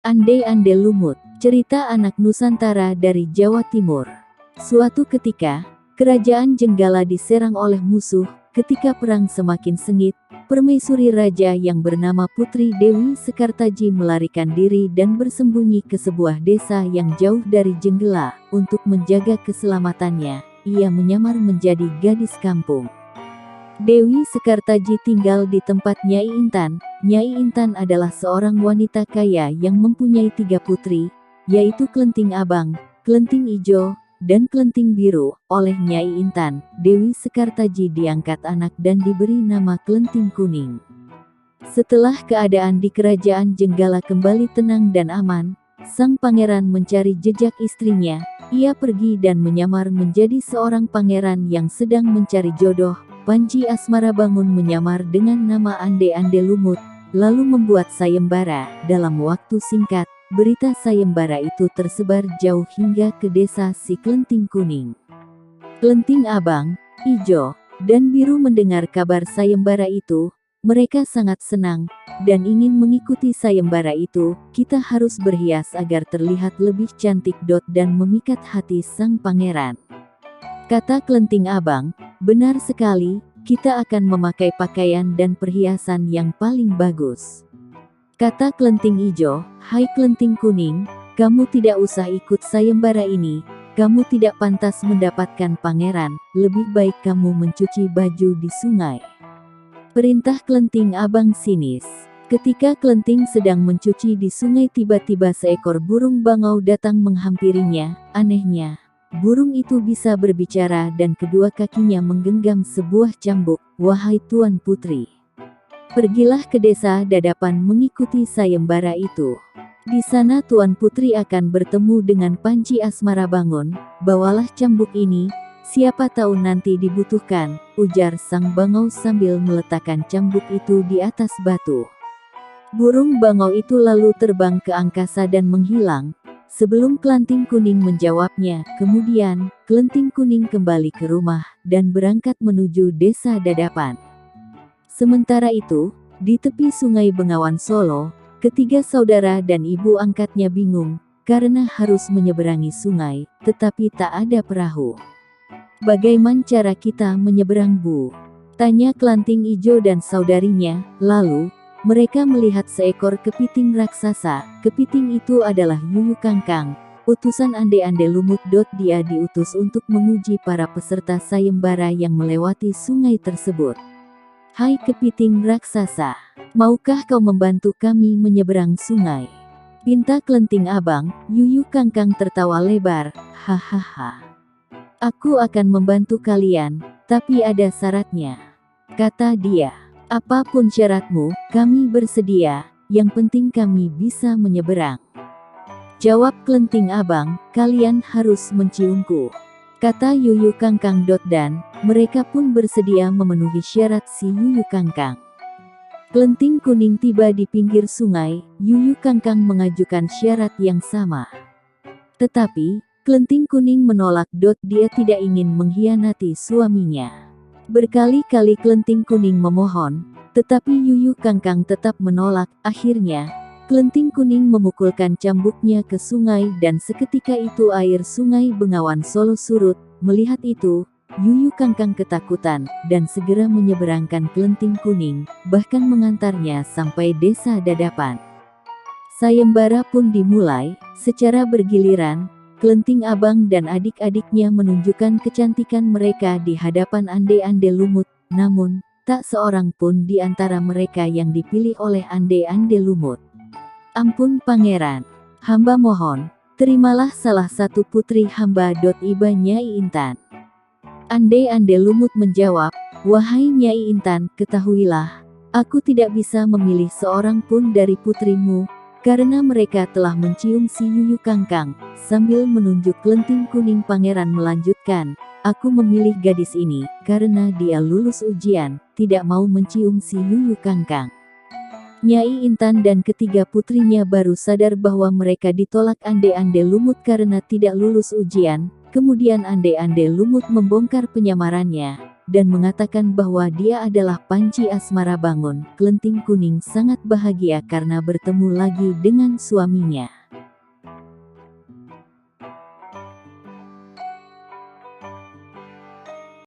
Ande-ande lumut, cerita anak Nusantara dari Jawa Timur. Suatu ketika, kerajaan Jenggala diserang oleh musuh. Ketika perang semakin sengit, permaisuri raja yang bernama Putri Dewi Sekartaji melarikan diri dan bersembunyi ke sebuah desa yang jauh dari Jenggala. Untuk menjaga keselamatannya, ia menyamar menjadi gadis kampung. Dewi Sekartaji tinggal di tempat Nyai Intan. Nyai Intan adalah seorang wanita kaya yang mempunyai 3 putri, yaitu Klenting Abang, Klenting Ijo, dan Klenting Biru. Oleh Nyai Intan, Dewi Sekartaji diangkat anak dan diberi nama Klenting Kuning. Setelah keadaan di kerajaan Jenggala kembali tenang dan aman, sang pangeran mencari jejak istrinya. Ia pergi dan menyamar menjadi seorang pangeran yang sedang mencari jodoh. Panji Asmarabangun menyamar dengan nama Ande-ande Lumut, lalu membuat sayembara. Dalam waktu singkat, berita sayembara itu tersebar jauh hingga ke desa si Klenting Kuning. Klenting Abang, Ijo, dan Biru mendengar kabar sayembara itu. Mereka sangat senang dan ingin mengikuti sayembara itu. Kita harus berhias agar terlihat lebih cantik dan memikat hati sang pangeran. Kata Klenting Abang, benar sekali, kita akan memakai pakaian dan perhiasan yang paling bagus. Kata Klenting Ijo, hai Klenting Kuning, kamu tidak usah ikut sayembara ini, kamu tidak pantas mendapatkan pangeran, lebih baik kamu mencuci baju di sungai. Perintah Klenting Abang sinis. Ketika Klenting sedang mencuci di sungai, tiba-tiba seekor burung bangau datang menghampirinya. Anehnya, burung itu bisa berbicara dan kedua kakinya menggenggam sebuah cambuk. Wahai Tuan Putri, pergilah ke desa Dadapan mengikuti sayembara itu. Di sana Tuan Putri akan bertemu dengan Panji Asmarabangun. Bawalah cambuk ini, siapa tahu nanti dibutuhkan, ujar sang bangau sambil meletakkan cambuk itu di atas batu. Burung bangau itu lalu terbang ke angkasa dan menghilang. Sebelum Klenting Kuning menjawabnya, kemudian, Klenting Kuning kembali ke rumah, dan berangkat menuju desa Dadapan. Sementara itu, di tepi sungai Bengawan Solo, ketiga saudara dan ibu angkatnya bingung, karena harus menyeberangi sungai, tetapi tak ada perahu. Bagaimana cara kita menyeberang, Bu? Tanya Klenting Ijo dan saudarinya. Lalu, mereka melihat seekor kepiting raksasa. Kepiting itu adalah Yuyu Kangkang, utusan Ande-ande Lumut. Dia diutus untuk menguji para peserta sayembara yang melewati sungai tersebut. Hai kepiting raksasa, maukah kau membantu kami menyeberang sungai? Pinta Klenting Abang. Yuyu Kangkang tertawa lebar. Hahaha. Aku akan membantu kalian, tapi ada syaratnya. Kata dia. Apapun syaratmu, kami bersedia, yang penting kami bisa menyeberang. Jawab Klenting Abang, kalian harus menciumku. Kata Yuyu Kangkang. Dan mereka pun bersedia memenuhi syarat si Yuyu Kangkang. Klenting Kuning tiba di pinggir sungai. Yuyu Kangkang mengajukan syarat yang sama. Tetapi, Klenting Kuning menolak. Dia tidak ingin mengkhianati suaminya. Berkali-kali Klenting Kuning memohon, tetapi Yuyu Kangkang tetap menolak. Akhirnya, Klenting Kuning memukulkan cambuknya ke sungai dan seketika itu air sungai Bengawan Solo surut. Melihat itu, Yuyu Kangkang ketakutan dan segera menyeberangkan Klenting Kuning, bahkan mengantarnya sampai desa Dadapan. Sayembara pun dimulai, secara bergiliran. Klenting Abang dan adik-adiknya menunjukkan kecantikan mereka di hadapan Ande-ande Lumut. Namun, tak seorang pun di antara mereka yang dipilih oleh Ande-ande Lumut. Ampun pangeran, hamba mohon, terimalah salah satu putri hamba. Iba Nyai Intan. Ande-ande Lumut menjawab, wahai Nyai Intan, ketahuilah, aku tidak bisa memilih seorang pun dari putrimu, karena mereka telah mencium si Yuyu Kangkang. Sambil menunjuk Klenting Kuning, pangeran melanjutkan, aku memilih gadis ini, karena dia lulus ujian, tidak mau mencium si Yuyu Kangkang. Nyai Intan dan ketiga putrinya baru sadar bahwa mereka ditolak Ande-ande Lumut karena tidak lulus ujian. Kemudian Ande-ande Lumut membongkar penyamarannya. dan mengatakan bahwa dia adalah Panci Asmara Bangun. Klenting Kuning sangat bahagia karena bertemu lagi dengan suaminya.